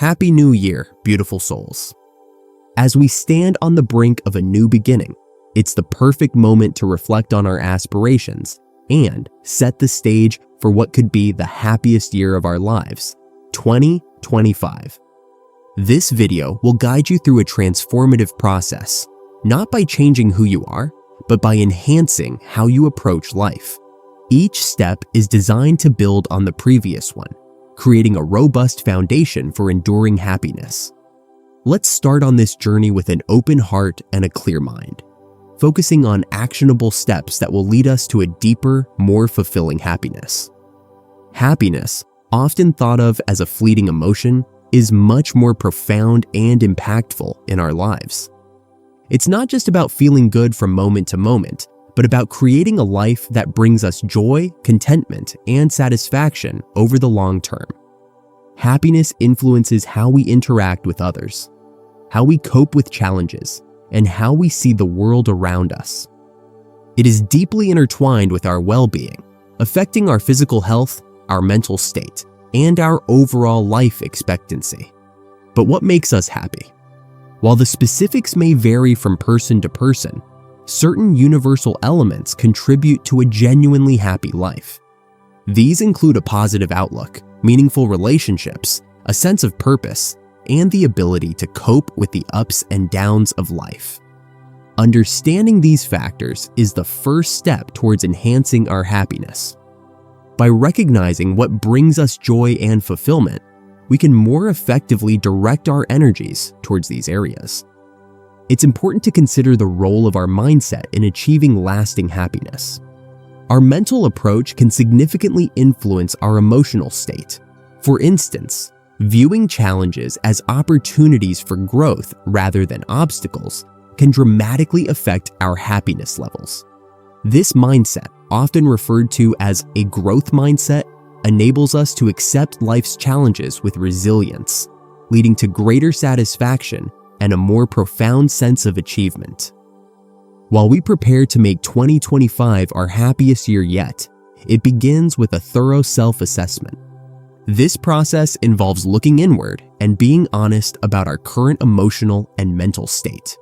Happy New Year, beautiful souls. As we stand on the brink of a new beginning, it's the perfect moment to reflect on our aspirations and set the stage for what could be the happiest year of our lives, 2025. This video will guide you through a transformative process, not by changing who you are, but by enhancing how you approach life. Each step is designed to build on the previous one, creating a robust foundation for enduring happiness. Let's start on this journey with an open heart and a clear mind, focusing on actionable steps that will lead us to a deeper, more fulfilling happiness. Happiness, often thought of as a fleeting emotion, is much more profound and impactful in our lives. It's not just about feeling good from moment to moment, but about creating a life that brings us joy, contentment, and satisfaction over the long term. Happiness influences how we interact with others, how we cope with challenges, and how we see the world around us. It is deeply intertwined with our well-being, affecting our physical health, our mental state, and our overall life expectancy. But what makes us happy? While the specifics may vary from person to person, certain universal elements contribute to a genuinely happy life. These include a positive outlook, meaningful relationships, a sense of purpose, and the ability to cope with the ups and downs of life. Understanding these factors is the first step towards enhancing our happiness. By recognizing what brings us joy and fulfillment, we can more effectively direct our energies towards these areas. It's important to consider the role of our mindset in achieving lasting happiness. Our mental approach can significantly influence our emotional state. For instance, viewing challenges as opportunities for growth rather than obstacles can dramatically affect our happiness levels. This mindset, often referred to as a growth mindset, enables us to accept life's challenges with resilience, leading to greater satisfaction and a more profound sense of achievement. While we prepare to make 2025 our happiest year yet, it begins with a thorough self-assessment. This process involves looking inward and being honest about our current emotional and mental state.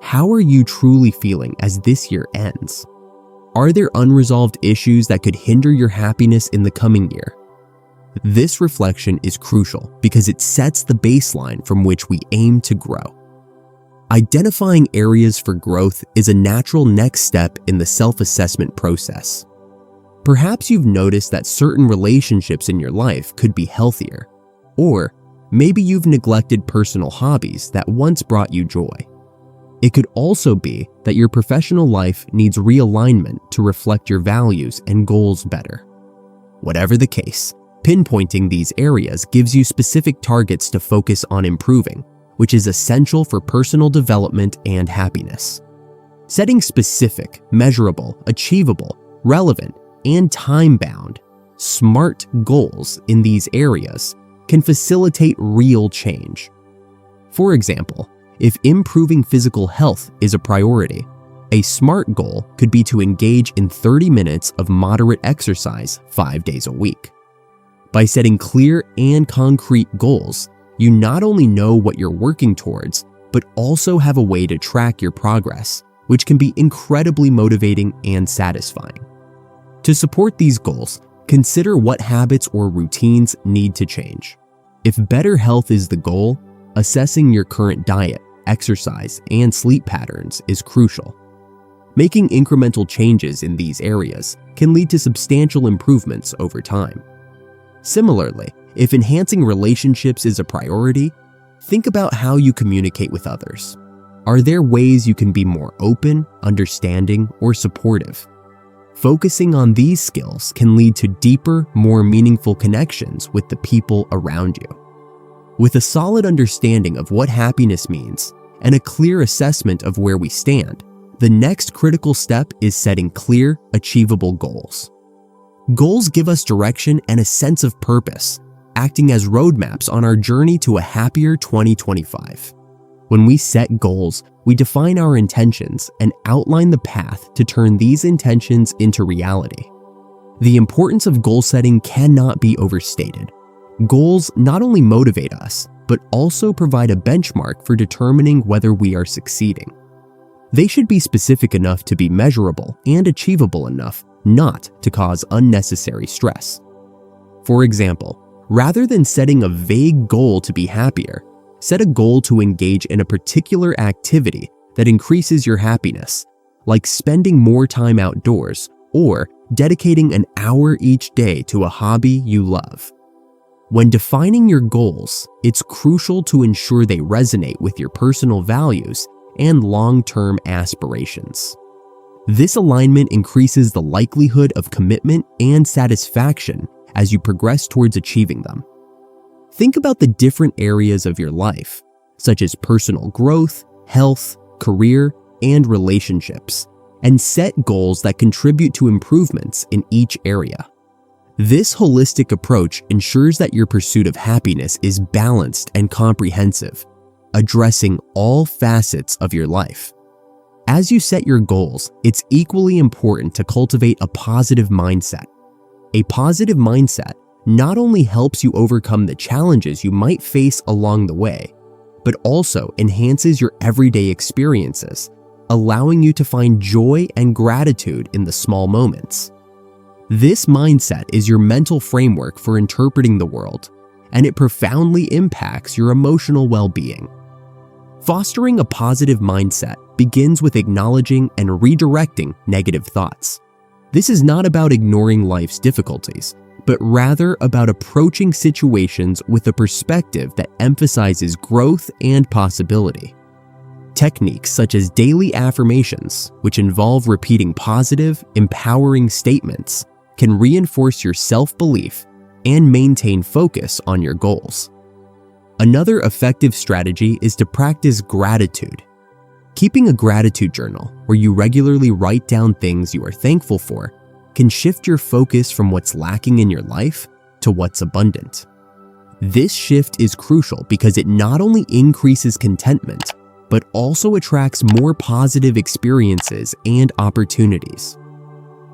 How are you truly feeling as this year ends? Are there unresolved issues that could hinder your happiness in the coming year? This reflection is crucial because it sets the baseline from which we aim to grow. Identifying areas for growth is a natural next step in the self-assessment process. Perhaps you've noticed that certain relationships in your life could be healthier, or maybe you've neglected personal hobbies that once brought you joy. It could also be that your professional life needs realignment to reflect your values and goals better. Whatever the case, pinpointing these areas gives you specific targets to focus on improving, which is essential for personal development and happiness. Setting specific, measurable, achievable, relevant, and time-bound, SMART goals in these areas can facilitate real change. For example, if improving physical health is a priority, a SMART goal could be to engage in 30 minutes of moderate exercise 5 days a week. By setting clear and concrete goals, you not only know what you're working towards, but also have a way to track your progress, which can be incredibly motivating and satisfying. To support these goals, consider what habits or routines need to change. If better health is the goal, assessing your current diet, exercise, and sleep patterns is crucial. Making incremental changes in these areas can lead to substantial improvements over time. Similarly, if enhancing relationships is a priority, think about how you communicate with others. Are there ways you can be more open, understanding, or supportive? Focusing on these skills can lead to deeper, more meaningful connections with the people around you. With a solid understanding of what happiness means and a clear assessment of where we stand, the next critical step is setting clear, achievable goals. Goals give us direction and a sense of purpose, acting as roadmaps on our journey to a happier 2025. When we set goals, we define our intentions and outline the path to turn these intentions into reality. The importance of goal setting cannot be overstated. Goals not only motivate us, but also provide a benchmark for determining whether we are succeeding. They should be specific enough to be measurable and achievable enough not to cause unnecessary stress. For example, rather than setting a vague goal to be happier, set a goal to engage in a particular activity that increases your happiness, like spending more time outdoors or dedicating an hour each day to a hobby you love. When defining your goals, it's crucial to ensure they resonate with your personal values and long-term aspirations. This alignment increases the likelihood of commitment and satisfaction as you progress towards achieving them. Think about the different areas of your life, such as personal growth, health, career, and relationships, and set goals that contribute to improvements in each area. This holistic approach ensures that your pursuit of happiness is balanced and comprehensive, addressing all facets of your life. As you set your goals, it's equally important to cultivate a positive mindset. A positive mindset not only helps you overcome the challenges you might face along the way, but also enhances your everyday experiences, allowing you to find joy and gratitude in the small moments. This mindset is your mental framework for interpreting the world, and it profoundly impacts your emotional well-being. Fostering a positive mindset begins with acknowledging and redirecting negative thoughts. This is not about ignoring life's difficulties, but rather about approaching situations with a perspective that emphasizes growth and possibility. Techniques such as daily affirmations, which involve repeating positive, empowering statements, can reinforce your self-belief and maintain focus on your goals. Another effective strategy is to practice gratitude. Keeping a gratitude journal where you regularly write down things you are thankful for can shift your focus from what's lacking in your life to what's abundant. This shift is crucial because it not only increases contentment, but also attracts more positive experiences and opportunities.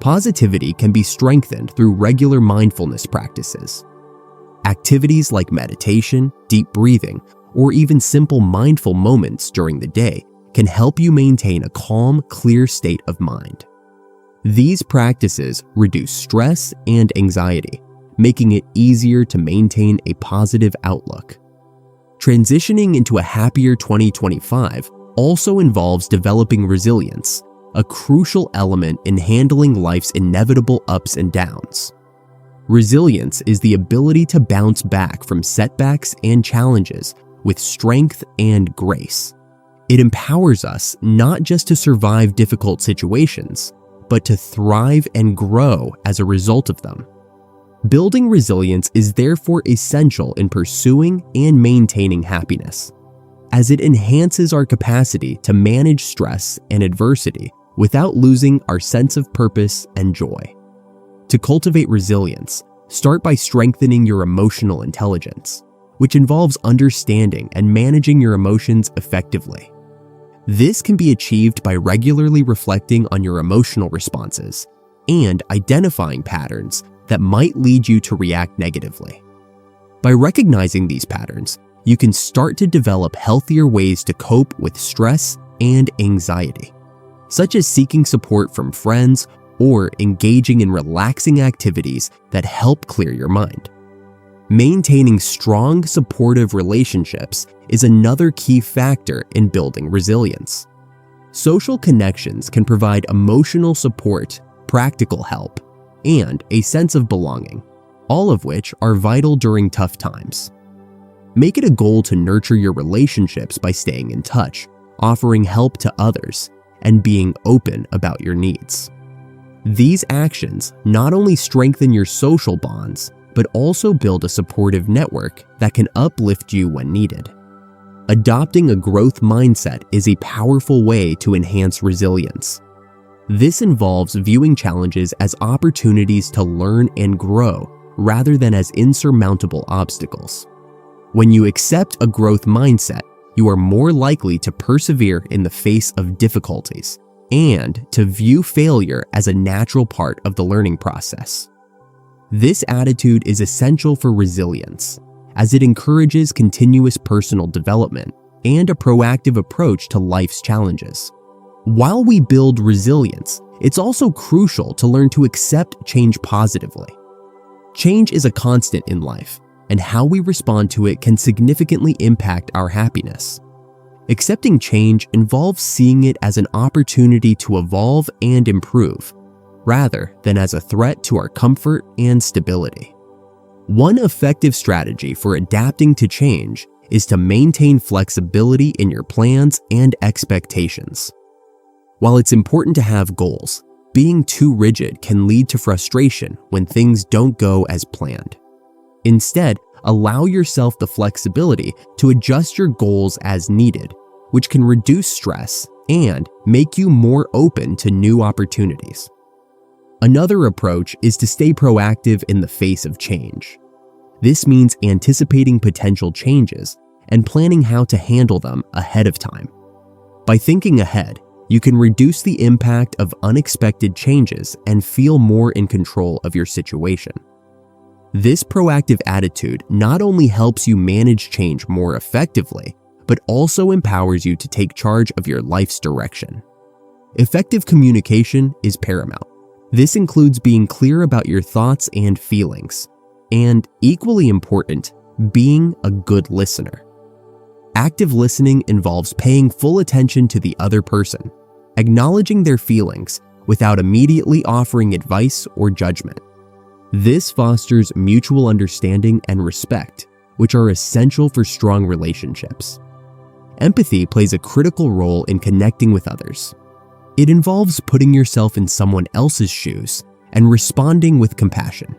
Positivity can be strengthened through regular mindfulness practices. Activities like meditation, deep breathing, or even simple mindful moments during the day can help you maintain a calm, clear state of mind. These practices reduce stress and anxiety, making it easier to maintain a positive outlook. Transitioning into a happier 2025 also involves developing resilience, a crucial element in handling life's inevitable ups and downs. Resilience is the ability to bounce back from setbacks and challenges with strength and grace. It empowers us not just to survive difficult situations, but to thrive and grow as a result of them. Building resilience is therefore essential in pursuing and maintaining happiness, as it enhances our capacity to manage stress and adversity without losing our sense of purpose and joy. To cultivate resilience, start by strengthening your emotional intelligence, which involves understanding and managing your emotions effectively. This can be achieved by regularly reflecting on your emotional responses and identifying patterns that might lead you to react negatively. By recognizing these patterns, you can start to develop healthier ways to cope with stress and anxiety, such as seeking support from friends or engaging in relaxing activities that help clear your mind. Maintaining strong, supportive relationships is another key factor in building resilience. Social connections can provide emotional support, practical help, and a sense of belonging, all of which are vital during tough times. Make it a goal to nurture your relationships by staying in touch, offering help to others, and being open about your needs. These actions not only strengthen your social bonds, but also build a supportive network that can uplift you when needed. Adopting a growth mindset is a powerful way to enhance resilience. This involves viewing challenges as opportunities to learn and grow rather than as insurmountable obstacles. When you accept a growth mindset, you are more likely to persevere in the face of difficulties and to view failure as a natural part of the learning process. This attitude is essential for resilience, as it encourages continuous personal development and a proactive approach to life's challenges. While we build resilience, it's also crucial to learn to accept change positively. Change is a constant in life, and how we respond to it can significantly impact our happiness. Accepting change involves seeing it as an opportunity to evolve and improve, rather than as a threat to our comfort and stability. One effective strategy for adapting to change is to maintain flexibility in your plans and expectations. While it's important to have goals, being too rigid can lead to frustration when things don't go as planned. Instead, allow yourself the flexibility to adjust your goals as needed, which can reduce stress and make you more open to new opportunities. Another approach is to stay proactive in the face of change. This means anticipating potential changes and planning how to handle them ahead of time. By thinking ahead, you can reduce the impact of unexpected changes and feel more in control of your situation. This proactive attitude not only helps you manage change more effectively, but also empowers you to take charge of your life's direction. Effective communication is paramount. This includes being clear about your thoughts and feelings, and equally important, being a good listener. Active listening involves paying full attention to the other person, acknowledging their feelings without immediately offering advice or judgment. This fosters mutual understanding and respect, which are essential for strong relationships. Empathy plays a critical role in connecting with others. It involves putting yourself in someone else's shoes and responding with compassion.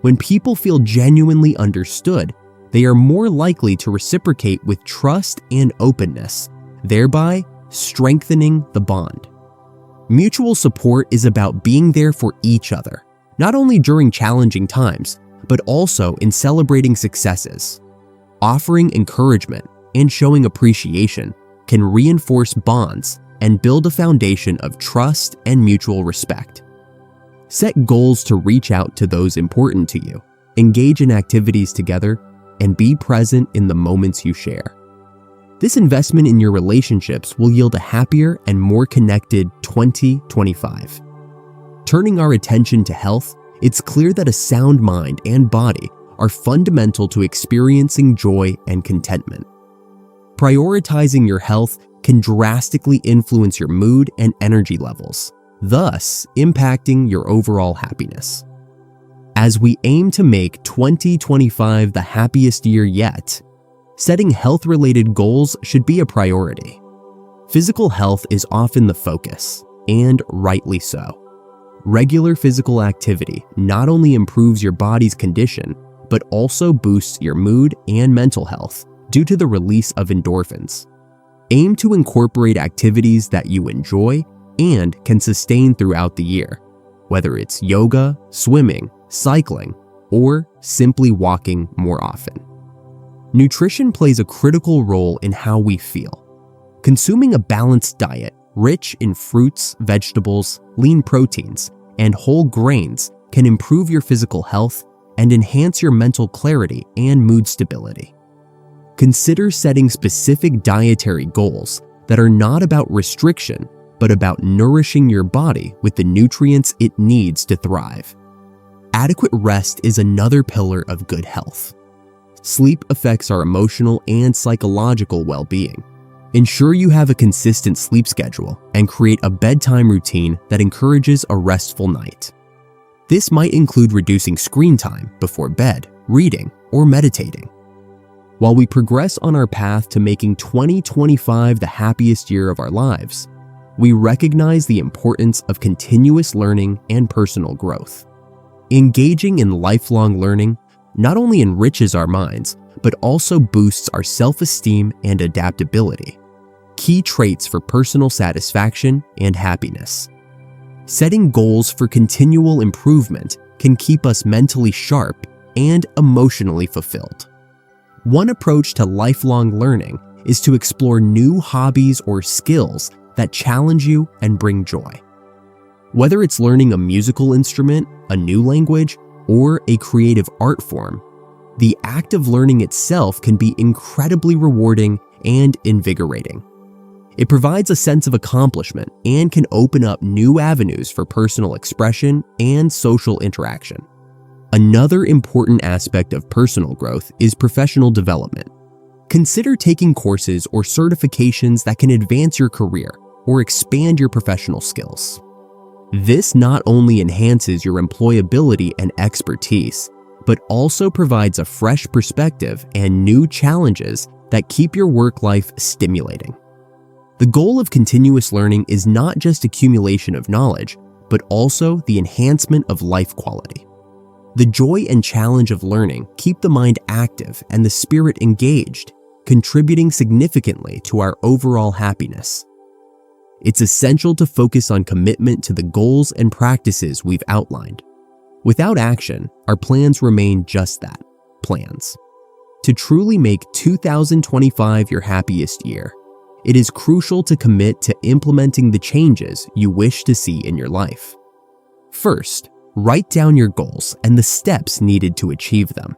When people feel genuinely understood, they are more likely to reciprocate with trust and openness, thereby strengthening the bond. Mutual support is about being there for each other, not only during challenging times, but also in celebrating successes. Offering encouragement and showing appreciation can reinforce bonds and build a foundation of trust and mutual respect. Set goals to reach out to those important to you, engage in activities together, and be present in the moments you share. This investment in your relationships will yield a happier and more connected 2025. Turning our attention to health, it's clear that a sound mind and body are fundamental to experiencing joy and contentment. Prioritizing your health can drastically influence your mood and energy levels, thus impacting your overall happiness. As we aim to make 2025 the happiest year yet, setting health-related goals should be a priority. Physical health is often the focus, and rightly so. Regular physical activity not only improves your body's condition, but also boosts your mood and mental health due to the release of endorphins. Aim to incorporate activities that you enjoy and can sustain throughout the year, whether it's yoga, swimming, cycling, or simply walking more often. Nutrition plays a critical role in how we feel. Consuming a balanced diet rich in fruits, vegetables, lean proteins, and whole grains can improve your physical health and enhance your mental clarity and mood stability. Consider setting specific dietary goals that are not about restriction, but about nourishing your body with the nutrients it needs to thrive. Adequate rest is another pillar of good health. Sleep affects our emotional and psychological well-being. Ensure you have a consistent sleep schedule and create a bedtime routine that encourages a restful night. This might include reducing screen time before bed, reading, or meditating. While we progress on our path to making 2025 the happiest year of our lives, we recognize the importance of continuous learning and personal growth. Engaging in lifelong learning not only enriches our minds, but also boosts our self-esteem and adaptability, key traits for personal satisfaction and happiness. Setting goals for continual improvement can keep us mentally sharp and emotionally fulfilled. One approach to lifelong learning is to explore new hobbies or skills that challenge you and bring joy. Whether it's learning a musical instrument, a new language, or a creative art form, the act of learning itself can be incredibly rewarding and invigorating. It provides a sense of accomplishment and can open up new avenues for personal expression and social interaction. Another important aspect of personal growth is professional development. Consider taking courses or certifications that can advance your career or expand your professional skills. This not only enhances your employability and expertise, but also provides a fresh perspective and new challenges that keep your work life stimulating. The goal of continuous learning is not just accumulation of knowledge, but also the enhancement of life quality. The joy and challenge of learning keep the mind active and the spirit engaged, contributing significantly to our overall happiness. It's essential to focus on commitment to the goals and practices we've outlined. Without action, our plans remain just that, plans. To truly make 2025 your happiest year, it is crucial to commit to implementing the changes you wish to see in your life. First, write down your goals and the steps needed to achieve them.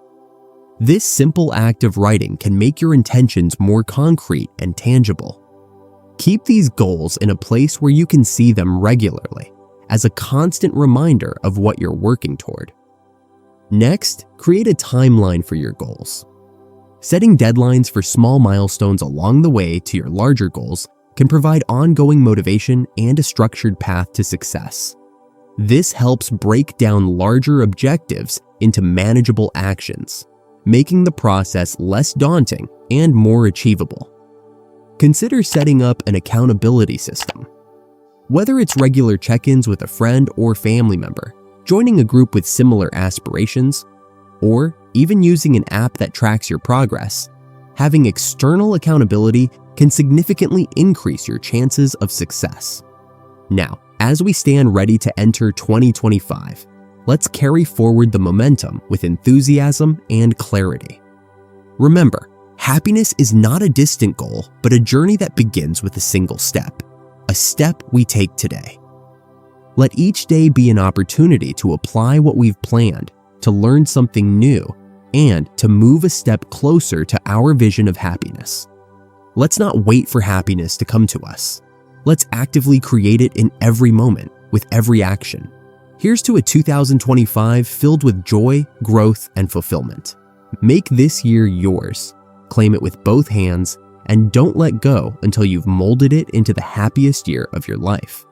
This simple act of writing can make your intentions more concrete and tangible. Keep these goals in a place where you can see them regularly, as a constant reminder of what you're working toward. Next, create a timeline for your goals. Setting deadlines for small milestones along the way to your larger goals can provide ongoing motivation and a structured path to success. This helps break down larger objectives into manageable actions, making the process less daunting and more achievable. Consider setting up an accountability system. Whether it's regular check-ins with a friend or family member, joining a group with similar aspirations, or even using an app that tracks your progress, having external accountability can significantly increase your chances of success. Now, as we stand ready to enter 2025, let's carry forward the momentum with enthusiasm and clarity. Remember, happiness is not a distant goal, but a journey that begins with a single step, a step we take today. Let each day be an opportunity to apply what we've planned, to learn something new, and to move a step closer to our vision of happiness. Let's not wait for happiness to come to us. Let's actively create it in every moment, with every action. Here's to a 2025 filled with joy, growth, and fulfillment. Make this year yours. Claim it with both hands, and don't let go until you've molded it into the happiest year of your life.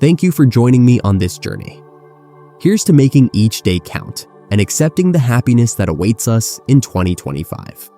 Thank you for joining me on this journey. Here's to making each day count and accepting the happiness that awaits us in 2025.